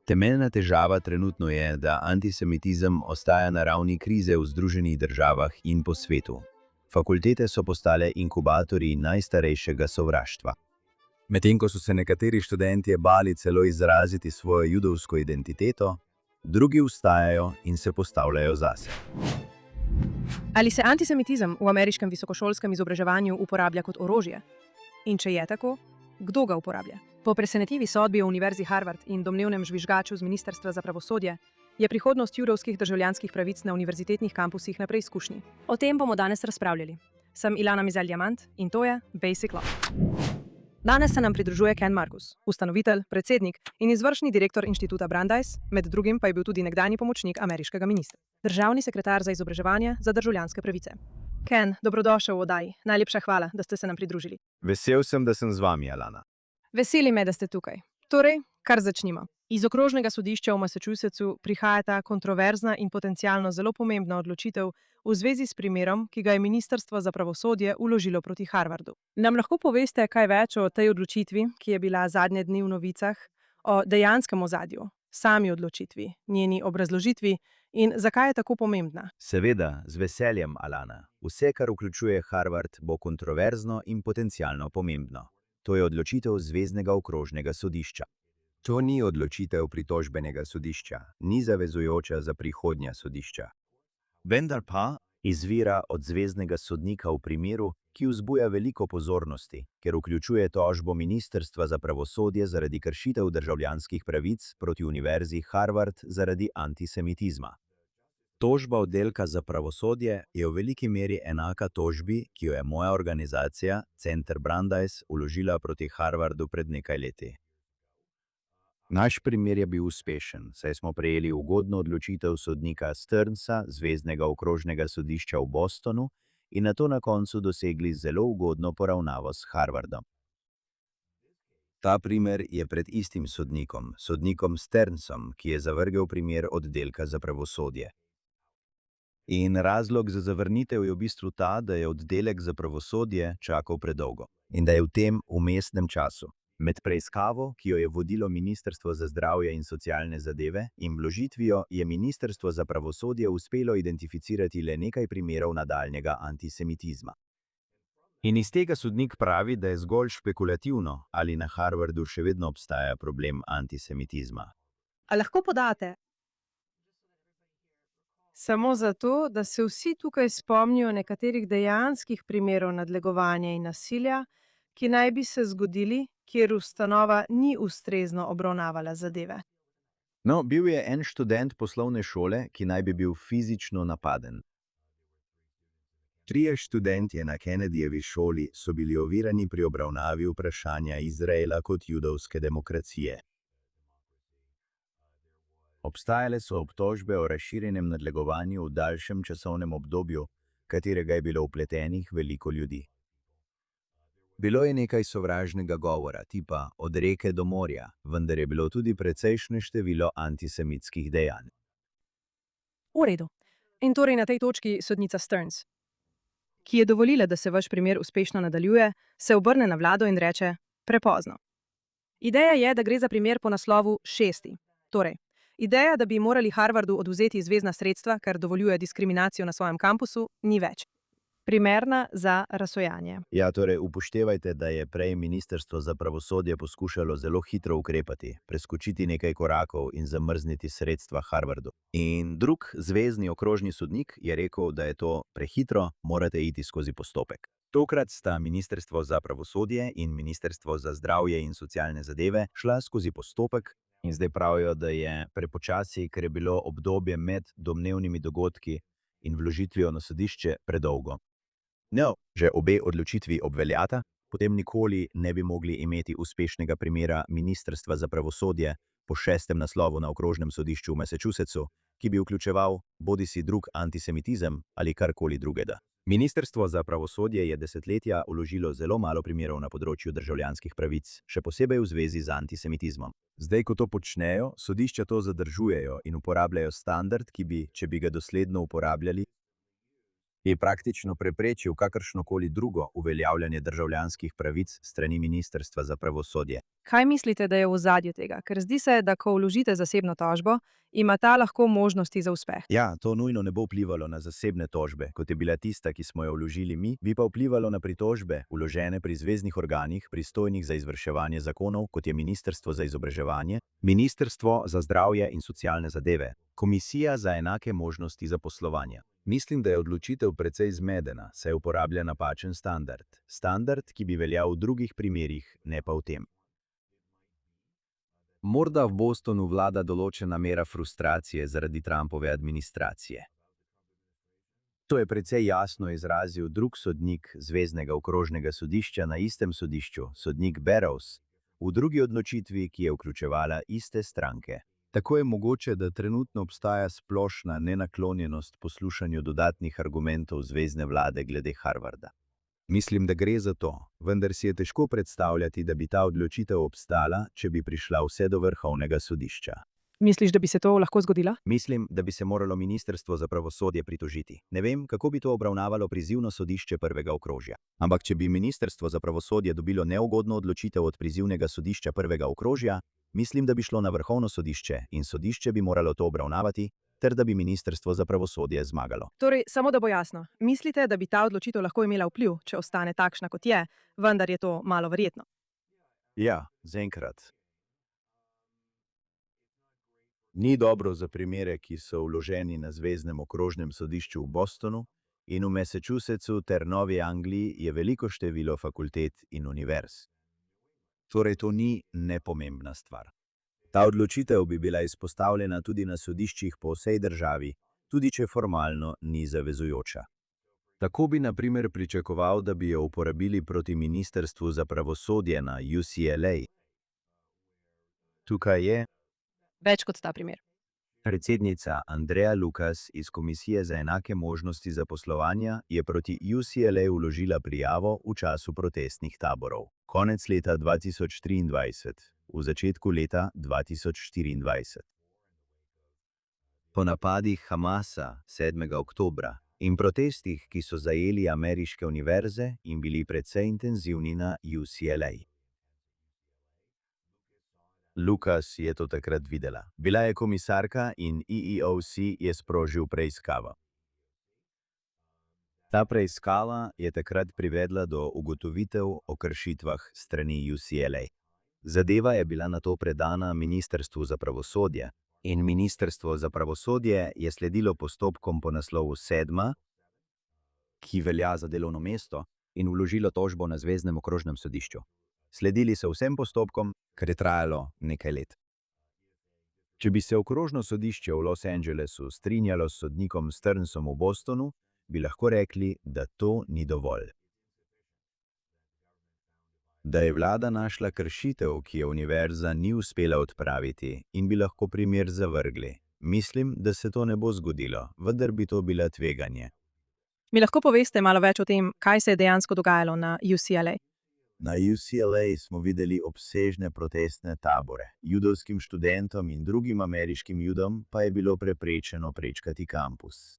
Temeljna težava trenutno je, da antisemitizem ostaja na ravni krize v Združenih državah in po svetu. Fakultete so postale inkubatorji najstarejšega sovraštva. Medtem ko so se nekateri študentje bali celo izraziti svojo judovsko identiteto, drugi vstajajo in se postavljajo zase. Ali se antisemitizem v ameriškem visokošolskem izobraževanju uporablja kot orožje? In če je tako, kdo ga uporablja? Po presenetljivi sodbi o Univerzi Harvard in domnevnem žvižgaču z Ministrstva za pravosodje je prihodnost judovskih državljanskih pravic na univerzitetnih kampusih na preizkušnji. O tem bomo danes razpravljali. Sem Ilana Mizel-Diamant in to je Basic Law. Danes se nam pridružuje Ken Marcus, ustanovitelj, predsednik in izvršni direktor inštituta Brandeis, med drugim pa je bil tudi nekdanji pomočnik ameriškega ministra. Državni sekretar za izobraževanje za državljanske pravice. Ken, dobrodošel v oddaji. Najlepša hvala, da ste se nam pridružili. Vesel sem, da sem z vami, Alana. Veseli me, da ste tukaj. Torej, kar začnimo. Iz okrožnega sodišča v Massachusettsu prihaja ta kontroverzna in potencialno zelo pomembna odločitev v zvezi s primerom, ki ga je Ministrstvo za pravosodje vložilo proti Harvardu. Nam lahko poveste kaj več o tej odločitvi, ki je bila zadnje dni v novicah, o dejanskem ozadju, sami odločitvi, njeni obrazložitvi in zakaj je tako pomembna? Seveda, z veseljem, Alana. Vse, kar vključuje Harvard, bo kontroverzno in potencialno pomembno. To je odločitev Zveznega okrožnega sodišča. To ni odločitev pritožbenega sodišča, ni zavezujoča za prihodnja sodišča. Vendar pa izvira od zveznega sodnika v primeru, ki vzbuja veliko pozornosti, ker vključuje tožbo Ministrstva za pravosodje zaradi kršitev državljanskih pravic proti Univerzi Harvard zaradi antisemitizma. Tožba oddelka za pravosodje je v veliki meri enaka tožbi, ki jo je moja organizacija, Center Brandeis, vložila proti Harvardu pred nekaj leti. Naš primer je bil uspešen, saj smo prejeli ugodno odločitev sodnika Stearnsa, Zveznega okrožnega sodišča v Bostonu, in nato na koncu dosegli zelo ugodno poravnavo s Harvardom. Ta primer je pred istim sodnikom, sodnikom Stearnsom, ki je zavrgel primer oddelka za pravosodje. In razlog za zavrnitev je v bistvu ta, da je oddelek za pravosodje čakal predolgo in da je v tem vmesnem času, med preiskavo, ki jo je vodilo Ministrstvo za zdravje in socialne zadeve, in vložitvijo je Ministrstvo za pravosodje uspelo identificirati le nekaj primerov nadaljnjega antisemitizma. In iz tega sodnik pravi, da je zgolj špekulativno, ali na Harvardu še vedno obstaja problem antisemitizma. A lahko podate? Samo zato, da se vsi tukaj spomnijo nekaterih dejanskih primerov nadlegovanja in nasilja, ki naj bi se zgodili, kjer ustanova ni ustrezno obravnavala zadeve. No, bil je en študent poslovne šole, ki naj bi bil fizično napaden. 3 študentje na Kennedyjevi šoli so bili ovirani pri obravnavi vprašanja Izraela kot judovske demokracije. Obstajale so obtožbe o razširjenem nadlegovanju v daljšem časovnem obdobju, katerega je bilo vpletenih veliko ljudi. Bilo je nekaj sovražnega govora, tipa od reke do morja, vendar je bilo tudi precejšnje število antisemitskih dejanj. V redu. In torej na tej točki sodnica Stearns, ki je dovolila, da se vaš primer uspešno nadaljuje, se obrne na vlado in reče: prepozno. Ideja je, da gre za primer po naslovu 6. Torej, ideja, da bi morali Harvardu odvzeti zvezna sredstva, ker dovoljuje diskriminacijo na svojem kampusu, ni več primerna za razsojanje. Ja, torej upoštevajte, da je prej Ministrstvo za pravosodje poskušalo zelo hitro ukrepati, preskočiti nekaj korakov in zamrzniti sredstva Harvardu. In drug zvezni okrožni sodnik je rekel, da je to prehitro, morate iti skozi postopek. Tokrat sta Ministrstvo za pravosodje in Ministrstvo za zdravje in socialne zadeve šla skozi postopek in zdaj pravijo, da je prepočasi, ker je bilo obdobje med domnevnimi dogodki in vložitvijo na sodišče predolgo. No, že obe odločitvi obveljata, potem nikoli ne bi mogli imeti uspešnega primera Ministrstva za pravosodje po 6. naslovu na okrožnem sodišču v Massachusettsu, ki bi vključeval bodisi drug antisemitizem ali karkoli drugega. Ministrstvo za pravosodje je desetletja vložilo zelo malo primerov na področju državljanskih pravic, še posebej v zvezi z antisemitizmom. Zdaj, ko to počnejo, sodišča to zadržujejo in uporabljajo standard, ki bi, če bi ga dosledno uporabljali, Je praktično preprečil kakršnokoli drugo uveljavljanje državljanskih pravic strani Ministrstva za pravosodje. Kaj mislite, da je v ozadju tega? Ker zdi se, da ko vložite zasebno tožbo, ima ta lahko možnosti za uspeh. Ja, to nujno ne bo vplivalo na zasebne tožbe, kot je bila tista, ki smo jo vložili mi, bi pa vplivalo na pritožbe, vložene pri zveznih organih, pristojnih za izvrševanje zakonov, kot je Ministrstvo za izobraževanje, Ministrstvo za zdravje in socialne zadeve, Komisija za enake možnosti zaposlovanja. Mislim, da je odločitev precej zmedena, saj uporablja napačen standard. Standard, ki bi veljal v drugih primerih, ne pa v tem. Morda v Bostonu vlada določena mera frustracije zaradi Trumpove administracije. To je precej jasno izrazil drug sodnik Zveznega okrožnega sodišča na istem sodišču, sodnik Barrows, v drugi odločitvi, ki je vključevala iste stranke. Tako je mogoče, da trenutno obstaja splošna nenaklonjenost poslušanju dodatnih argumentov zvezne vlade glede Harvarda. Mislim, da gre za to, vendar si je težko predstavljati, da bi ta odločitev obstala, če bi prišla vse do Vrhovnega sodišča. Misliš, da bi se to lahko zgodilo? Mislim, da bi se moralo Ministrstvo za pravosodje pritožiti. Ne vem, kako bi to obravnavalo prizivno sodišče prvega okrožja. Ampak če bi Ministrstvo za pravosodje dobilo neugodno odločitev od prizivnega sodišča prvega okrožja, mislim, da bi šlo na Vrhovno sodišče in sodišče bi moralo to obravnavati, ter da bi Ministrstvo za pravosodje zmagalo. Torej, samo da bo jasno, mislite, da bi ta odločitev lahko imela vpliv, če ostane takšna, kot je, vendar je to malo verjetno. Ja, zaenkrat. Ni dobro za primere, ki so vloženi na Zveznem okrožnem sodišču v Bostonu in v Massachusettsu ter Novi Angliji je veliko število fakultet in univerz. Torej, to ni nepomembna stvar. Ta odločitev bi bila izpostavljena tudi na sodiščih po vsej državi, tudi če formalno ni zavezujoča. Tako bi na primer pričakoval, da bi jo uporabili proti Ministrstvu za pravosodje na UCLA. Tukaj je Več kot ta primer. predsednica Andrea Lucas iz Komisije za enake možnosti zaposlovanja je proti UCLA vložila prijavo v času protestnih taborov. Konec leta 2023, v začetku leta 2024. Po napadih Hamasa 7. oktobra in protestih, ki so zajeli ameriške univerze in bili precej intenzivni na UCLA. Lucas je to takrat videla. Bila je komisarka in EEOC je sprožil preiskavo. Ta preiskava je takrat privedla do ugotovitev o kršitvah strani UCLA. Zadeva je bila nato predana Ministrstvu za pravosodje in Ministrstvo za pravosodje je sledilo postopkom po naslovu 7, ki velja za delovno mesto, in vložilo tožbo na Zveznem okrožnem sodišču. Sledili so vsem postopkom, kar je trajalo nekaj let. Če bi se okrožno sodišče v Los Angelesu strinjalo s sodnikom Stearnsom v Bostonu, bi lahko rekli, da to ni dovolj. Da je vlada našla kršitev, ki je univerza ni uspela odpraviti in bi lahko primer zavrgli. Mislim, da se to ne bo zgodilo, vendar bi to bila tveganje. Mi lahko poveste malo več o tem, kaj se je dejansko dogajalo na UCLA? Na UCLA smo videli obsežne protestne tabore. Judovskim študentom in drugim ameriškim judom pa je bilo preprečeno prečkati kampus.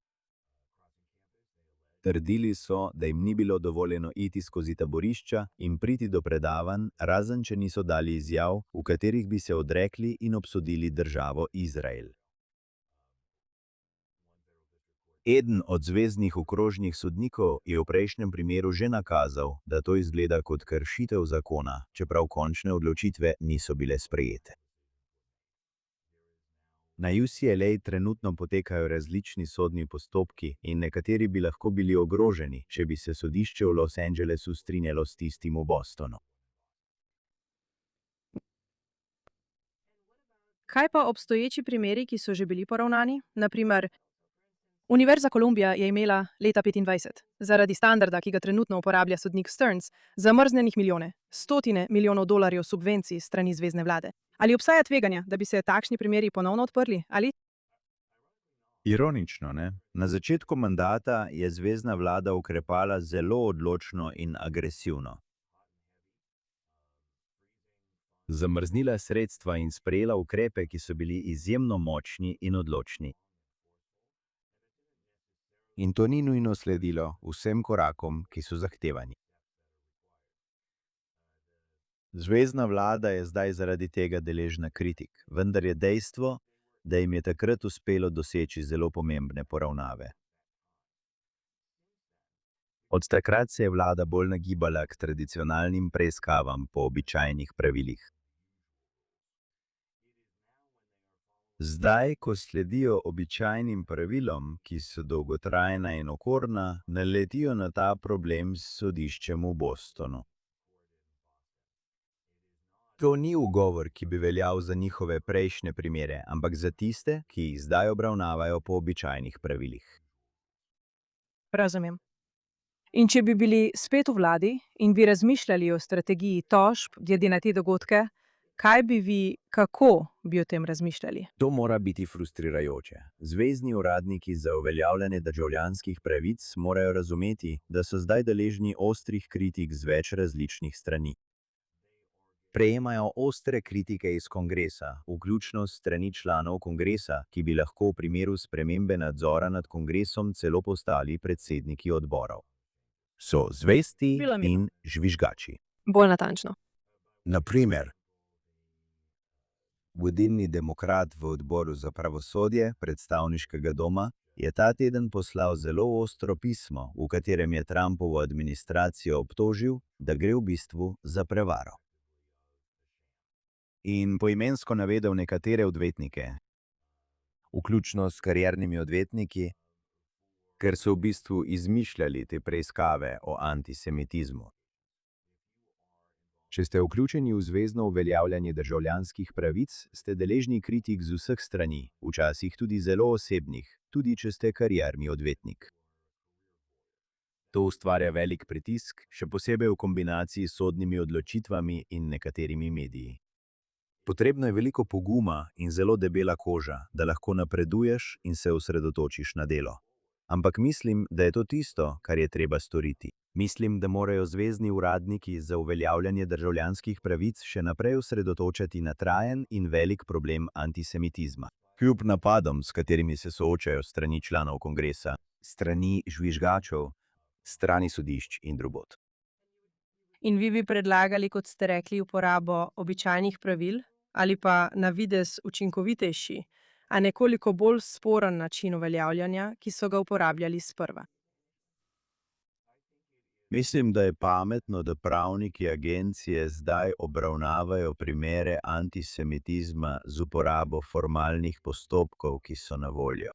Trdili so, da jim ni bilo dovoljeno iti skozi taborišča in priti do predavanj, razen če niso dali izjav, v katerih bi se odrekli in obsodili državo Izrael. Eden od zveznih okrožnih sodnikov je v prejšnjem primeru že nakazal, da to izgleda kot kršitev zakona, čeprav končne odločitve niso bile sprejete. Na UCLA trenutno potekajo različni sodni postopki in nekateri bi lahko bili ogroženi, če bi se sodišče v Los Angelesu strinjalo s tistim v Bostonu. Kaj pa obstoječi primeri, ki so že bili poravnani? Naprimer, Univerza Columbia je imela leta 2025, zaradi standarda, ki ga trenutno uporablja sodnik Stearns, zamrznjenih milijone, stotine milijonov dolarjev subvencij strani zvezne vlade. Ali obstaja tveganje, da bi se takšni primeri ponovno odprli? Ali? Ironično, ne? Na začetku mandata je zvezna vlada ukrepala zelo odločno in agresivno. Zamrznila sredstva in sprejela ukrepe, ki so bili izjemno močni in odločni. In to ni nujno sledilo vsem korakom, ki so zahtevani. Zvezna vlada je zdaj zaradi tega deležna kritik, vendar je dejstvo, da jim je takrat uspelo doseči zelo pomembne poravnave. Od takrat se je vlada bolj nagibala k tradicionalnim preiskavam po običajnih pravilih. Zdaj, ko sledijo običajnim pravilom, ki so dolgotrajna in okorna, naletijo na ta problem s sodiščem v Bostonu. To ni ugovor, ki bi veljal za njihove prejšnje primere, ampak za tiste, ki jih zdaj obravnavajo po običajnih pravilih. Razumem. In če bi bili spet v vladi in bi razmišljali o strategiji tožb glede na te dogodke, kako bi o tem razmišljali? To mora biti frustrirajoče. Zvezni uradniki za uveljavljanje državljanskih pravic morajo razumeti, da so zdaj deležni ostrih kritik z več različnih strani. Prejemajo ostre kritike iz kongresa, vključno s strani članov kongresa, ki bi lahko v primeru spremembe nadzora nad kongresom celo postali predsedniki odborov. So zvesti in žvižgači. Bolj natančno. Na primer, vodilni demokrat v odboru za pravosodje predstavniškega doma je ta teden poslal zelo ostro pismo, v katerem je Trumpovo administracijo obtožil, da gre v bistvu za prevaro. In poimensko navedel nekatere odvetnike, vključno s kariernimi odvetniki, ker so v bistvu izmišljali te preiskave o antisemitizmu. Če ste vključeni v zvezno uveljavljanje državljanskih pravic, ste deležni kritik z vseh strani, včasih tudi zelo osebnih, tudi če ste karierni odvetnik. To ustvarja velik pritisk, še posebej v kombinaciji s sodnimi odločitvami in nekaterimi mediji. Potrebno je veliko poguma in zelo debela koža, da lahko napreduješ in se osredotočiš na delo. Ampak mislim, da je to tisto, kar je treba storiti. Mislim, da morajo zvezni uradniki za uveljavljanje državljanskih pravic še naprej osredotočati na trajen in velik problem antisemitizma. Kljub napadom, s katerimi se soočajo strani članov kongresa, strani žvižgačev, strani sodišč in drugod. In vi bi predlagali, kot ste rekli, uporabo običajnih pravil ali pa na videz učinkovitejši, a nekoliko bolj sporen način uveljavljanja, ki so ga uporabljali sprva. Mislim, da je pametno, da pravniki agencije zdaj obravnavajo primere antisemitizma z uporabo formalnih postopkov, ki so na voljo.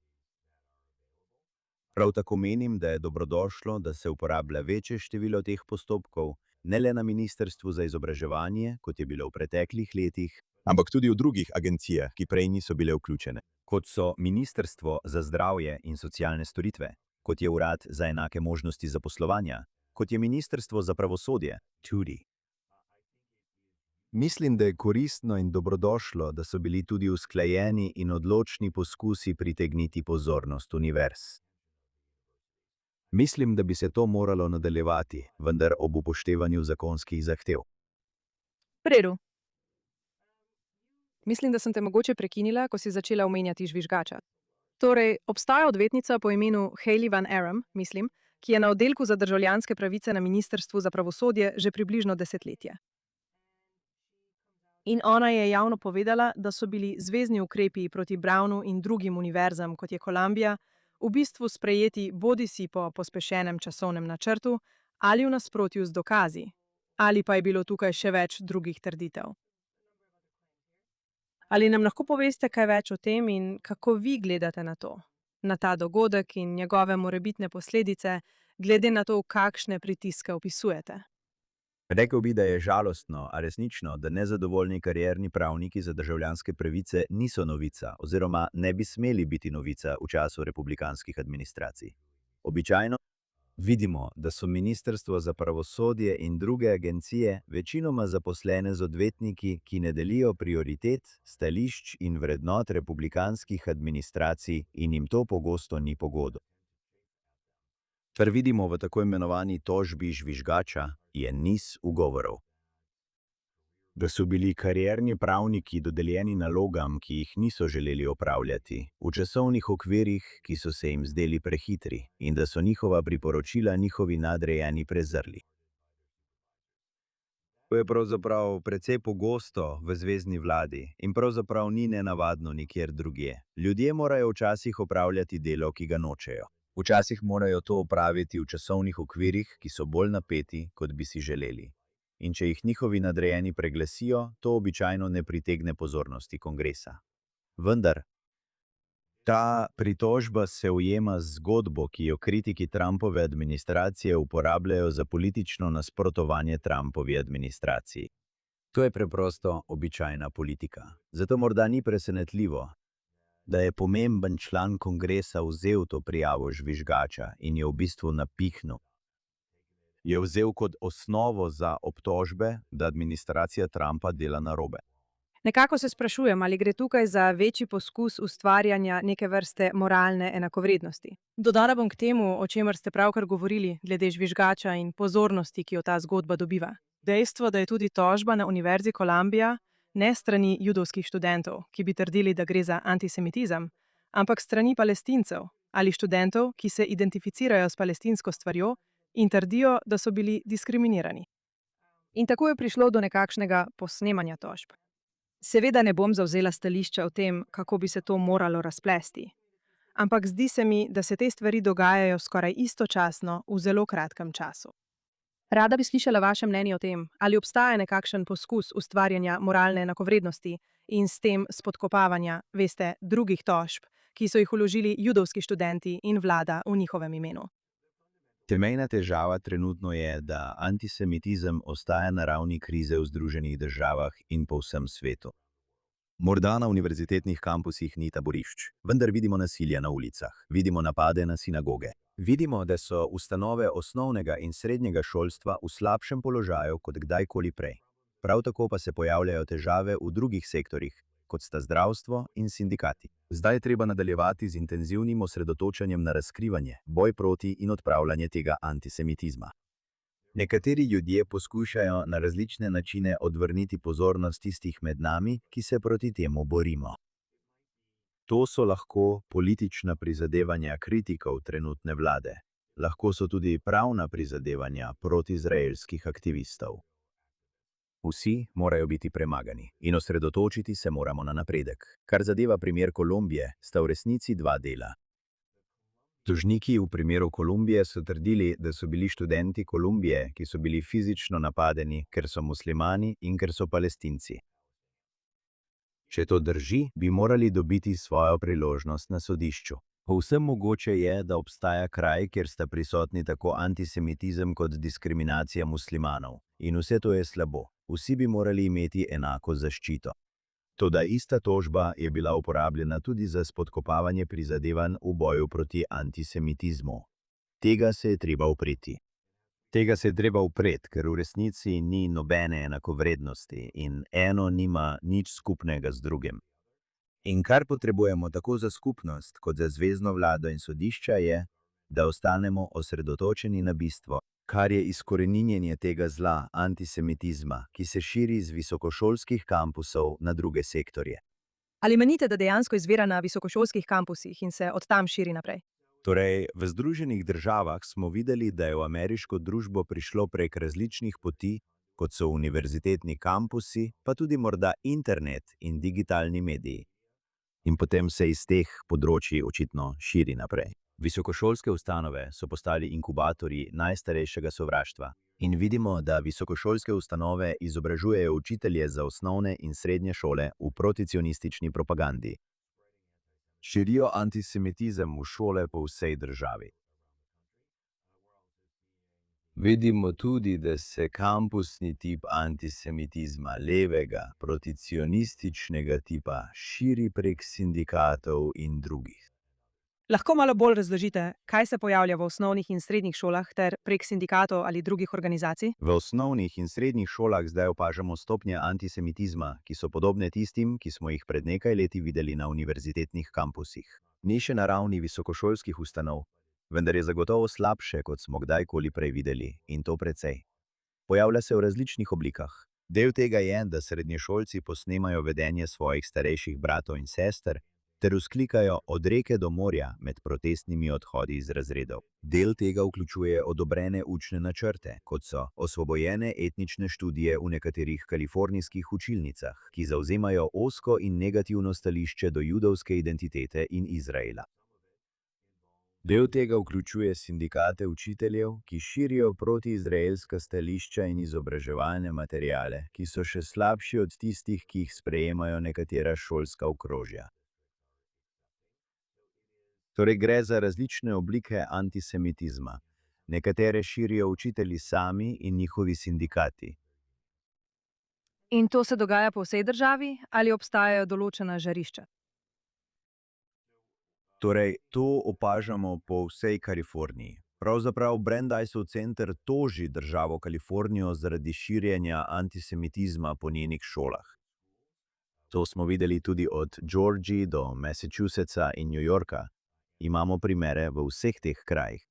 Prav tako menim, da je dobrodošlo, da se uporablja večje število teh postopkov, ne le na Ministrstvu za izobraževanje, kot je bilo v preteklih letih, ampak tudi v drugih agencijah, ki prej niso bile vključene, kot so Ministrstvo za zdravje in socialne storitve, kot je Urad za enake možnosti zaposlovanja, kot je Ministrstvo za pravosodje, tudi. Mislim, da je koristno in dobrodošlo, da so bili tudi usklajeni in odločni poskusi pritegniti pozornost univerz. Mislim, da bi se to moralo nadaljevati, vendar ob upoštevanju zakonskih zahtev. V redu. Mislim, da sem te mogoče prekinila, ko si začela omenjati žvižgača. Torej, obstaja odvetnica po imenu Hayley Van Aram, mislim, ki je na oddelku za državljanske pravice na Ministrstvu za pravosodje že približno desetletje. In ona je javno povedala, da so bili zvezni ukrepi proti Brownu in drugim univerzam, kot je Columbia, v bistvu sprejeti bodisi po pospešenem časovnem načrtu ali v nasprotju z dokazi, ali pa je bilo tukaj še več drugih trditev. Ali nam lahko poveste kaj več o tem in kako vi gledate na to, na ta dogodek in njegove morebitne posledice, glede na to, kakšne pritiske opisujete? Rekel bi, da je žalostno, a resnično, da nezadovoljni karierni pravniki za državljanske pravice niso novica, oziroma ne bi smeli biti novica v času republikanskih administracij. Običajno vidimo, da so Ministrstvo za pravosodje in druge agencije večinoma zaposlene z odvetniki, ki ne delijo prioritet, stališč in vrednot republikanskih administracij in jim to pogosto ni po godu. Kar vidimo v tako imenovani tožbi žvižgača, je niz ugovorov. Da so bili karierni pravniki dodeljeni nalogam, ki jih niso želeli opravljati, v časovnih okvirih, ki so se jim zdeli prehitri, in da so njihova priporočila njihovi nadrejeni prezrli. To je pravzaprav precej pogosto v zvezni vladi in pravzaprav ni nenavadno nikjer drugje. Ljudje morajo včasih opravljati delo, ki ga nočejo. Včasih morajo to opraviti v časovnih okvirih, ki so bolj napeti, kot bi si želeli. In če jih njihovi nadrejeni preglasijo, to običajno ne pritegne pozornosti kongresa. Vendar, ta pritožba se ujema z zgodbo, ki jo kritiki Trumpove administracije uporabljajo za politično nasprotovanje Trumpovi administraciji. To je preprosto običajna politika. Zato morda ni presenetljivo, da je pomemben član kongresa vzel to prijavo žvižgača in je v bistvu napihnil. Je vzel kot osnovo za obtožbe, da administracija Trumpa dela narobe. Nekako se sprašujem, ali gre tukaj za večji poskus ustvarjanja neke vrste moralne enakovrednosti. Dodala bom k temu, o čemer ste pravkar govorili, glede žvižgača in pozornosti, ki jo ta zgodba dobiva. Dejstvo, da je tudi tožba na Univerzi Columbia ne strani judovskih študentov, ki bi trdili, da gre za antisemitizem, ampak strani Palestincev ali študentov, ki se identificirajo s palestinsko stvarjo in trdijo, da so bili diskriminirani. In tako je prišlo do nekakšnega posnemanja tožb. Seveda ne bom zavzela stališča o tem, kako bi se to moralo razplesti. Ampak zdi se mi, da se te stvari dogajajo skoraj istočasno v zelo kratkem času. Rada bi slišala vaše mnenje o tem, ali obstaja nekakšen poskus ustvarjanja moralne enakovrednosti in s tem spodkopavanja, veste, drugih tožb, ki so jih vložili judovski študenti in vlada v njihovem imenu. Temeljna težava trenutno je, da antisemitizem ostaja na ravni krize v Združenih državah in po vsem svetu. Morda na univerzitetnih kampusih ni taborišč, vendar vidimo nasilje na ulicah, vidimo napade na sinagoge. Vidimo, da so ustanove osnovnega in srednjega šolstva v slabšem položaju kot kdajkoli prej. Prav tako pa se pojavljajo težave v drugih sektorjih, kot sta zdravstvo in sindikati. Zdaj je treba nadaljevati z intenzivnim osredotočanjem na razkrivanje, boj proti in odpravljanje tega antisemitizma. Nekateri ljudje poskušajo na različne načine odvrniti pozornost tistih med nami, ki se proti temu borimo. To so lahko politična prizadevanja kritikov trenutne vlade, lahko so tudi pravna prizadevanja protiizraelskih aktivistov. Vsi morajo biti premagani in osredotočiti se moramo na napredek. Kar zadeva primer Kolumbije, sta v resnici dva dela. Tožniki v primeru Kolumbije so trdili, da so bili študenti Kolumbije, ki so bili fizično napadeni, ker so muslimani in ker so Palestinci. Če to drži, bi morali dobiti svojo priložnost na sodišču. Povsem mogoče je, da obstaja kraj, kjer sta prisotni tako antisemitizem kot diskriminacija muslimanov. In vse to je slabo. Vsi bi morali imeti enako zaščito. Toda ista tožba je bila uporabljena tudi za spodkopavanje prizadevanj v boju proti antisemitizmu. Tega se je treba upreti. Ker v resnici ni nobene enakovrednosti in eno nima nič skupnega z drugim. In kar potrebujemo tako za skupnost kot za zvezno vlado in sodišča je, da ostanemo osredotočeni na bistvo, kar je izkoreninjenje tega zla, antisemitizma, ki se širi z visokošolskih kampusov na druge sektorje. Ali menite, da dejansko izvira na visokošolskih kampusih in se od tam širi naprej? Torej, v Združenih državah smo videli, da je v ameriško družbo prišlo prek različnih poti, kot so univerzitetni kampusi, pa tudi morda internet in digitalni mediji. In potem se iz teh področji očitno širi naprej. Visokošolske ustanove so postali inkubatorji najstarejšega sovraštva. In vidimo, da visokošolske ustanove izobražujejo učitelje za osnovne in srednje šole v proticionistični propagandi. Širijo antisemitizem v šole po vsej državi. Vidimo tudi, da se kampusni tip antisemitizma levega, proticionističnega tipa širi prek sindikatov in drugih. Lahko malo bolj razložite, kaj se pojavlja v osnovnih in srednjih šolah ter prek sindikatov ali drugih organizacij? V osnovnih in srednjih šolah zdaj opažamo stopnje antisemitizma, ki so podobne tistim, ki smo jih pred nekaj leti videli na univerzitetnih kampusih. Ni še na ravni visokošolskih ustanov, vendar je zagotovo slabše, kot smo kdajkoli prej videli, in to precej. Pojavlja se v različnih oblikah. Del tega je, da srednješolci posnemajo vedenje svojih starejših bratov in sester ter vzklikajo od reke do morja med protestnimi odhodi iz razredov. Del tega vključuje odobrene učne načrte, kot so osvobojene etnične študije v nekaterih kalifornijskih učilnicah, ki zavzemajo ozko in negativno stališče do judovske identitete in Izraela. Del tega vključuje sindikate učiteljev, ki širijo protiizraelska stališča in izobraževalne materiale, ki so še slabši od tistih, ki jih sprejemajo nekatera šolska okrožja. Torej gre za različne oblike antisemitizma. Nekatere širijo učitelji sami in njihovi sindikati. In to se dogaja po vsej državi ali obstajajo določena žarišča? Torej, to opažamo po vsej Kaliforniji. Pravzaprav Brandeisov center toži državo Kalifornijo zaradi širjenja antisemitizma po njenih šolah. To smo videli tudi od Georgije do Massachusettsa in New Yorka. Imamo primere v vseh teh krajih.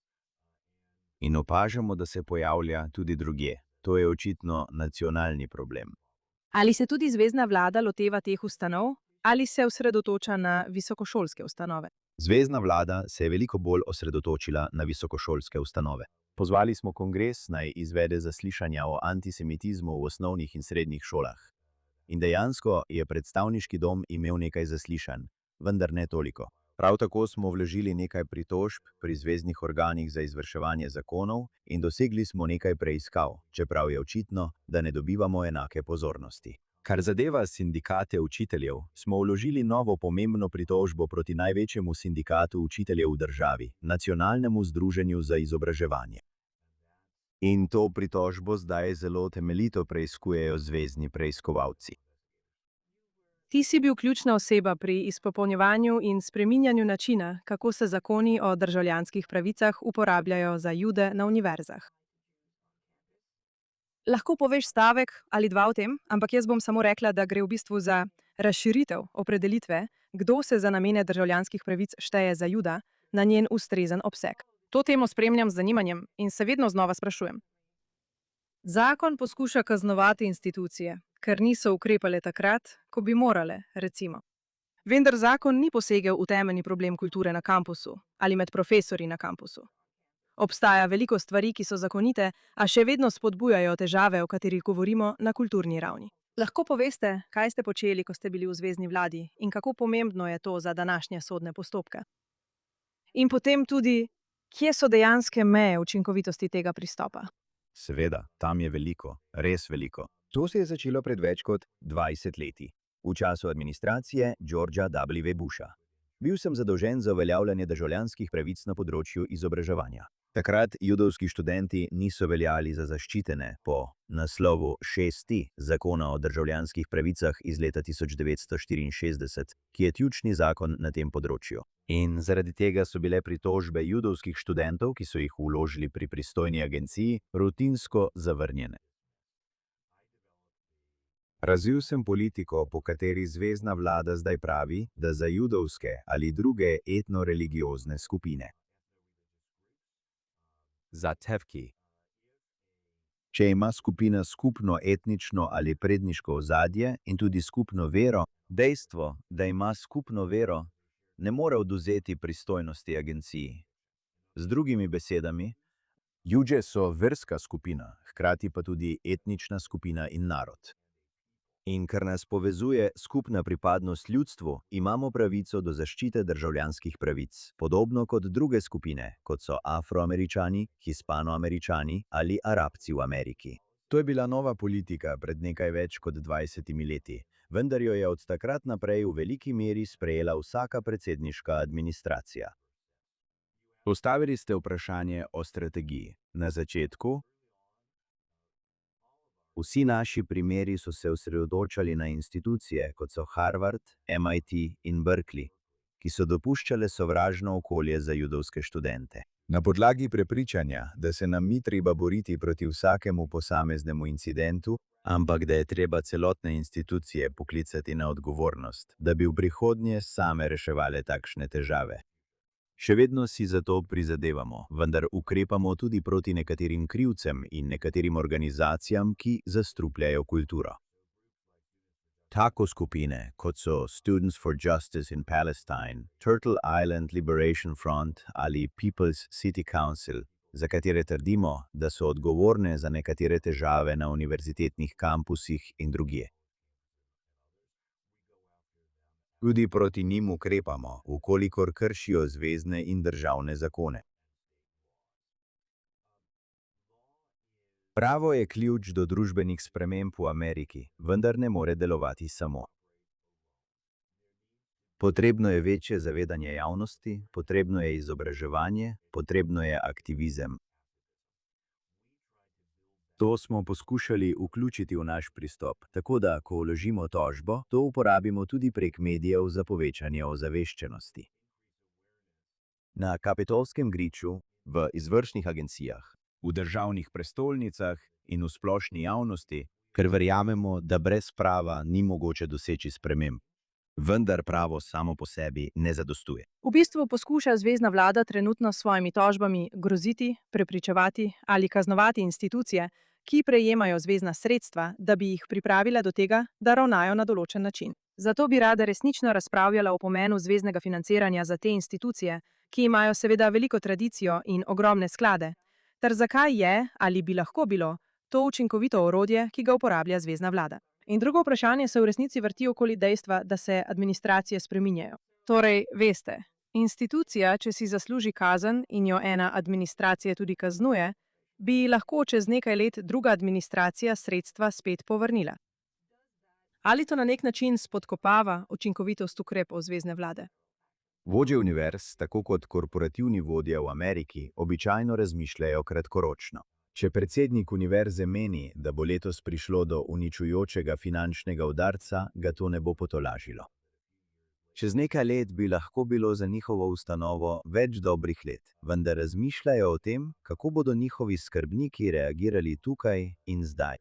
In opažamo, da se pojavlja tudi drugje. To je očitno nacionalni problem. Ali se tudi zvezna vlada loteva teh ustanov ali se osredotoča na visokošolske ustanove? Zvezna vlada se je veliko bolj osredotočila na visokošolske ustanove. Pozvali smo kongres, naj izvede zaslišanja o antisemitizmu v osnovnih in srednjih šolah. In dejansko je predstavniški dom imel nekaj zaslišanj, vendar ne toliko. Prav tako smo vložili nekaj pritožb pri zveznih organih za izvrševanje zakonov in dosegli smo nekaj preiskav, čeprav je očitno, da ne dobivamo enake pozornosti. Kar zadeva sindikate učiteljev, smo vložili novo pomembno pritožbo proti največjemu sindikatu učiteljev v državi, Nacionalnemu združenju za izobraževanje. In to pritožbo zdaj zelo temeljito preiskujejo zvezni preiskovalci. Ti si bil ključna oseba pri izpopolnjevanju in spreminjanju načina, kako se zakoni o državljanskih pravicah uporabljajo za Jude na univerzah. Lahko poveš stavek ali dva o tem, ampak jaz bom samo rekla, da gre v bistvu za razširitev opredelitve, kdo se za namene državljanskih pravic šteje za Juda, na njen ustrezen obseg. To temo spremljam z zanimanjem in se vedno znova sprašujem. Zakon poskuša kaznovati institucije, ker niso ukrepale takrat, ko bi morale, recimo. Vendar zakon ni posegel v temeljni problem kulture na kampusu ali med profesorji na kampusu. Obstaja veliko stvari, ki so zakonite, a še vedno spodbujajo težave, o katerih govorimo na kulturni ravni. Lahko poveste, kaj ste počeli, ko ste bili v zvezni vladi in kako pomembno je to za današnje sodne postopke? In potem tudi, kje so dejanske meje učinkovitosti tega pristopa? Seveda, tam je veliko, res veliko. To se je začelo pred več kot 20 leti, v času administracije Georgea W. Busha. Bil sem zadolžen za uveljavljanje državljanskih pravic na področju izobraževanja. Takrat judovski študenti niso veljali za zaščitene po naslovu 6. Zakona o državljanskih pravicah iz leta 1964, ki je ključni zakon na tem področju. In zaradi tega so bile pritožbe judovskih študentov, ki so jih vložili pri pristojni agenciji, rutinsko zavrnjene. Razvil sem politiko, po kateri zvezna vlada zdaj pravi, da za judovske ali druge etno-religiozne skupine. Za tevki. Če ima skupina skupno etnično ali predniško ozadje in tudi skupno vero, dejstvo, da ima skupno vero, ne more odvzeti pristojnosti agenciji. Z drugimi besedami, Judje so verska skupina, hkrati pa tudi etnična skupina in narod. In ker nas povezuje skupna pripadnost ljudstvu, imamo pravico do zaščite državljanskih pravic, podobno kot druge skupine, kot so Afroameričani, Hispanoameričani ali Arabci v Ameriki. To je bila nova politika pred nekaj več kot 20 leti, vendar jo je od takrat naprej v veliki meri sprejela vsaka predsedniška administracija. Postavili ste vprašanje o strategiji. Na začetku vsi naši primeri so se osredotočali na institucije, kot so Harvard, MIT in Berkeley, ki so dopuščale sovražno okolje za judovske študente. Na podlagi prepričanja, da se nam ni treba boriti proti vsakemu posameznemu incidentu, ampak da je treba celotne institucije poklicati na odgovornost, da bi v prihodnje same reševale takšne težave. Še vedno si za to prizadevamo, vendar ukrepamo tudi proti nekaterim krivcem in nekaterim organizacijam, ki zastrupljajo kulturo. Tako skupine, kot so Students for Justice in Palestine, Turtle Island Liberation Front ali People's City Council, za katere trdimo, da so odgovorne za nekatere težave na univerzitetnih kampusih in drugje. Tudi proti njim ukrepamo, ukolikor kršijo zvezne in državne zakone. Pravo je ključ do družbenih sprememb v Ameriki, vendar ne more delovati samo. Potrebno je večje zavedanje javnosti, potrebno je izobraževanje, potrebno je aktivizem. To smo poskušali vključiti v naš pristop, tako da, ko vložimo tožbo, to uporabimo tudi prek medijev za povečanje ozaveščenosti. Na Kapitolskem griču, v izvršnih agencijah, v državnih prestolnicah in v splošni javnosti, ker verjamemo, da brez prava ni mogoče doseči sprememb. Vendar pravo samo po sebi ne zadostuje. V bistvu poskuša zvezna vlada trenutno s svojimi tožbami groziti, prepričevati ali kaznovati institucije, ki prejemajo zvezna sredstva, da bi jih pripravila do tega, da ravnajo na določen način. Zato bi rada resnično razpravljala o pomenu zveznega financiranja za te institucije, ki imajo seveda veliko tradicijo in ogromne sklade, ter zakaj je, ali bi lahko bilo, to učinkovito orodje, ki ga uporablja zvezna vlada. In drugo vprašanje se v resnici vrti okoli dejstva, da se administracije spreminjajo. Torej, veste, institucija, če si zasluži kazen in jo ena administracija tudi kaznuje, bi lahko čez nekaj let druga administracija sredstva spet povrnila. Ali to na nek način spodkopava učinkovitost ukrepov zvezne vlade? Vodje univerz, tako kot korporativni vodje v Ameriki, običajno razmišljajo kratkoročno. Če predsednik univerze meni, da bo letos prišlo do uničujočega finančnega udarca, ga to ne bo potolažilo. Čez nekaj let bi lahko bilo za njihovo ustanovo več dobrih let, vendar razmišljajo o tem, kako bodo njihovi skrbniki reagirali tukaj in zdaj.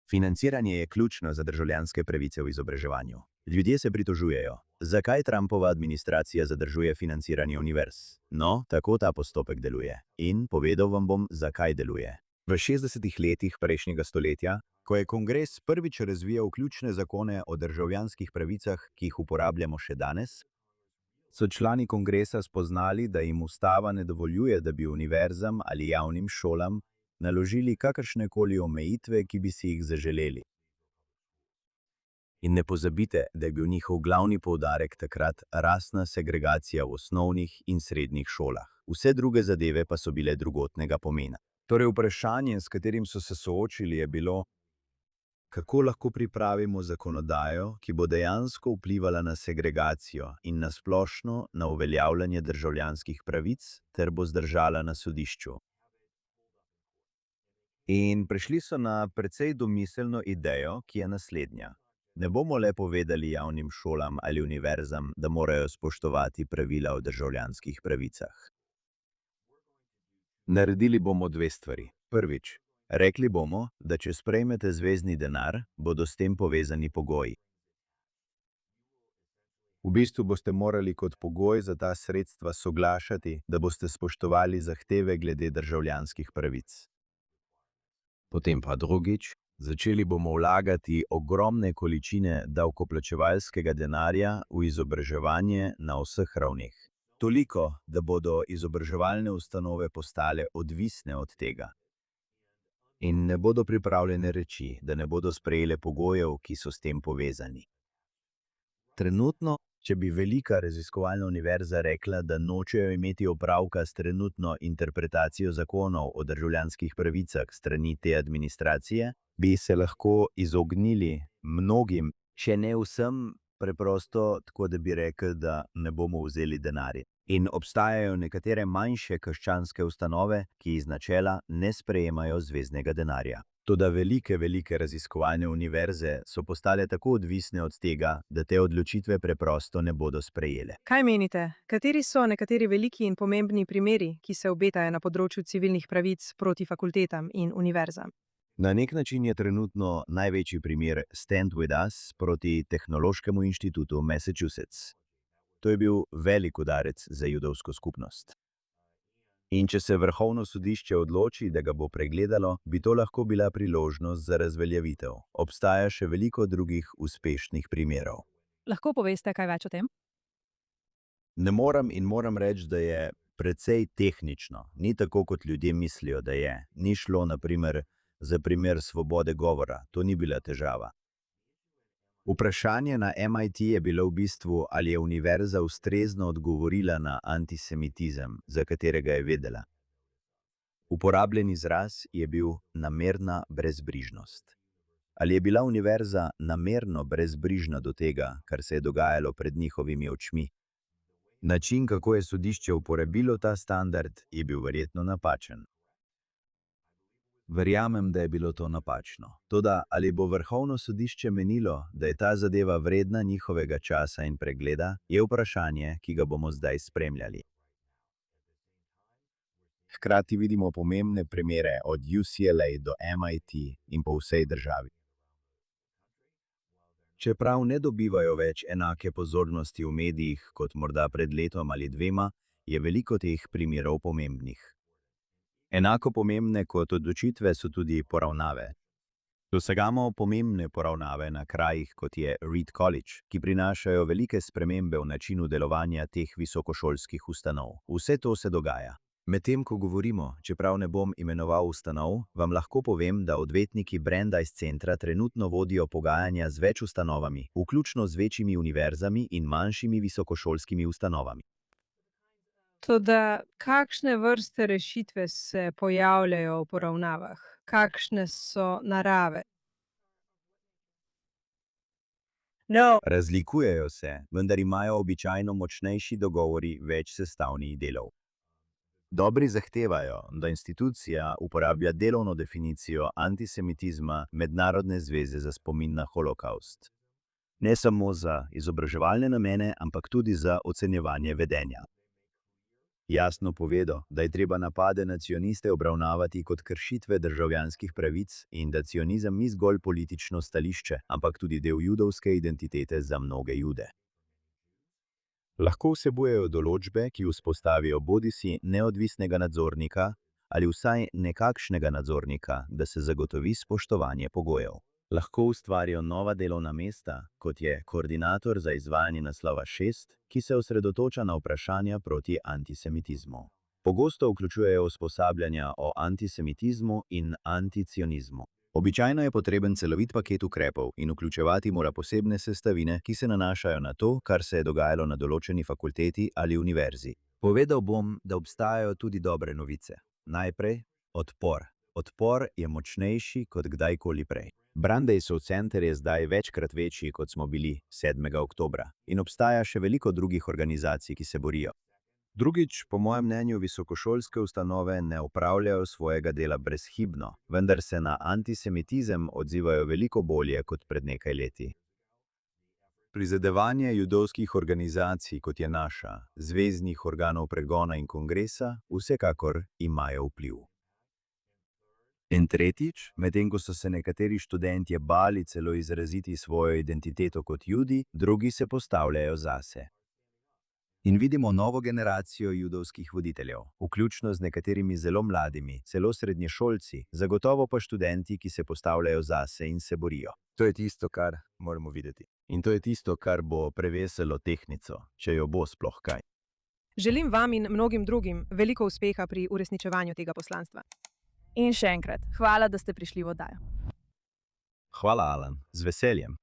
Financiranje je ključno za državljanske pravice v izobraževanju. Ljudje se pritožujejo, zakaj Trumpova administracija zadržuje financiranje univerz. No, tako ta postopek deluje. In povedal vam bom, zakaj deluje. V 60. letih prejšnjega stoletja, ko je kongres prvič razvijal ključne zakone o državljanskih pravicah, ki jih uporabljamo še danes, so člani kongresa spoznali, da jim ustava ne dovoljuje, da bi univerzam ali javnim šolam naložili kakršnekoli omejitve, ki bi si jih zaželeli. In ne pozabite, da je bil njihov glavni poudarek takrat rasna segregacija v osnovnih in srednjih šolah. Vse druge zadeve pa so bile drugotnega pomena. Torej vprašanje, s katerim so se soočili, je bilo, kako lahko pripravimo zakonodajo, ki bo dejansko vplivala na segregacijo in na splošno na uveljavljanje državljanskih pravic ter bo zdržala na sodišču. In prišli so na precej domiselno idejo, ki je naslednja. Ne bomo le povedali javnim šolam ali univerzam, da morajo spoštovati pravila o državljanskih pravicah. Naredili bomo dve stvari. Prvič, rekli bomo, da če sprejmete zvezni denar, bodo s tem povezani pogoji. V bistvu boste morali kot pogoj za ta sredstva soglašati, da boste spoštovali zahteve glede državljanskih pravic. Potem pa drugič, začeli bomo vlagati ogromne količine davkoplačevalskega denarja v izobraževanje na vseh ravneh. Toliko, da bodo izobraževalne ustanove postale odvisne od tega. In ne bodo pripravljene reči, da ne bodo sprejele pogojev, ki so s tem povezani. Trenutno, če bi velika raziskovalna univerza rekla, da nočejo imeti opravka s trenutno interpretacijo zakonov o državljanskih pravicah strani te administracije, bi se lahko izognili mnogim, če ne vsem, preprosto tako, da bi rekli, da ne bomo vzeli denarja. In obstajajo nekatere manjše krščanske ustanove, ki iz načela ne sprejemajo zveznega denarja. Toda velike raziskovalne univerze so postale tako odvisne od tega, da te odločitve preprosto ne bodo sprejele. Kaj menite, kateri so nekateri veliki in pomembni primeri, ki se obetajo na področju civilnih pravic proti fakultetam in univerzam? Na nek način je trenutno največji primer Stand With Us proti Tehnološkemu inštitutu Massachusetts. To je bil velik udarec za judovsko skupnost. In če se vrhovno sodišče odloči, da ga bo pregledalo, bi to lahko bila priložnost za razveljavitev. Obstaja še veliko drugih uspešnih primerov. Lahko poveste kaj več o tem? Ne moram reči, da je precej tehnično. Ni tako, kot ljudje mislijo, da je. Ni šlo, na primer, za primer svobode govora. To ni bila težava. Vprašanje na MIT je bilo v bistvu, ali je univerza ustrezno odgovorila na antisemitizem, za katerega je vedela. Uporabljen izraz je bil namerna brezbrižnost. Ali je bila univerza namerno brezbrižna do tega, kar se je dogajalo pred njihovimi očmi? Način, kako je sodišče uporabilo ta standard, je bil verjetno napačen. Verjamem, da je bilo to napačno. Toda, ali bo vrhovno sodišče menilo, da je ta zadeva vredna njihovega časa in pregleda, je vprašanje, ki ga bomo zdaj spremljali. Hkrati vidimo pomembne primere od UCLA do MIT in po vsej državi. Čeprav ne dobivajo več enake pozornosti v medijih kot morda pred letom ali dvema, je veliko teh primerov pomembnih. Enako pomembne kot odločitve so tudi poravnave. Dosegamo pomembne poravnave na krajih, kot je Reed College, ki prinašajo velike spremembe v načinu delovanja teh visokošolskih ustanov. Vse to se dogaja. Medtem ko govorimo, čeprav ne bom imenoval ustanov, vam lahko povem, da odvetniki Brandeis centra trenutno vodijo pogajanja z več ustanovami, vključno z večjimi univerzami in manjšimi visokošolskimi ustanovami. Toda kakšne vrste rešitve se pojavljajo v poravnavah? Kakšne so narave? Razlikujejo se, vendar imajo običajno močnejši dogovori več sestavnih delov. Dobri zahtevajo, da institucija uporablja delovno definicijo antisemitizma Mednarodne zveze za spomin na holokaust. Ne samo za izobraževalne namene, ampak tudi za ocenjevanje vedenja. Jasno povedo, da je treba napade na cioniste obravnavati kot kršitve državljanskih pravic in da cionizem ni zgolj politično stališče, ampak tudi del judovske identitete za mnoge Jude. Lahko vsebujejo določbe, ki vzpostavijo bodisi neodvisnega nadzornika ali vsaj nekakšnega nadzornika, da se zagotovi spoštovanje pogojev. Lahko ustvarijo nova delovna mesta, kot je koordinator za izvajanje naslova 6, ki se osredotoča na vprašanja proti antisemitizmu. Pogosto vključujejo usposabljanja o antisemitizmu in anticionizmu. Običajno je potreben celovit paket ukrepov in vključevati mora posebne sestavine, ki se nanašajo na to, kar se je dogajalo na določeni fakulteti ali univerzi. Povedal bom, da obstajajo tudi dobre novice. Najprej odpor. Odpor je močnejši kot kdajkoli prej. Brandeisov center je zdaj večkrat večji, kot smo bili 7. oktobra, in obstaja še veliko drugih organizacij, ki se borijo. Drugič, po mojem mnenju, visokošolske ustanove ne opravljajo svojega dela brezhibno, vendar se na antisemitizem odzivajo veliko bolje kot pred nekaj leti. Prizadevanje judovskih organizacij, kot je naša, zveznih organov pregona in kongresa, vsekakor imajo vpliv. In tretjič, medtem ko so se nekateri študentje bali celo izraziti svojo identiteto kot Judi, drugi se postavljajo zase. In vidimo novo generacijo judovskih voditeljev, vključno z nekaterimi zelo mladimi, celo srednješolci, zagotovo pa študenti, ki se postavljajo zase in se borijo. To je tisto, kar moramo videti. In to je tisto, kar bo preveselo tehtnico, če jo bo sploh kaj. Želim vam in mnogim drugim veliko uspeha pri uresničevanju tega poslanstva. In še enkrat, hvala, da ste prišli v oddajo. Hvala, Alan, z veseljem.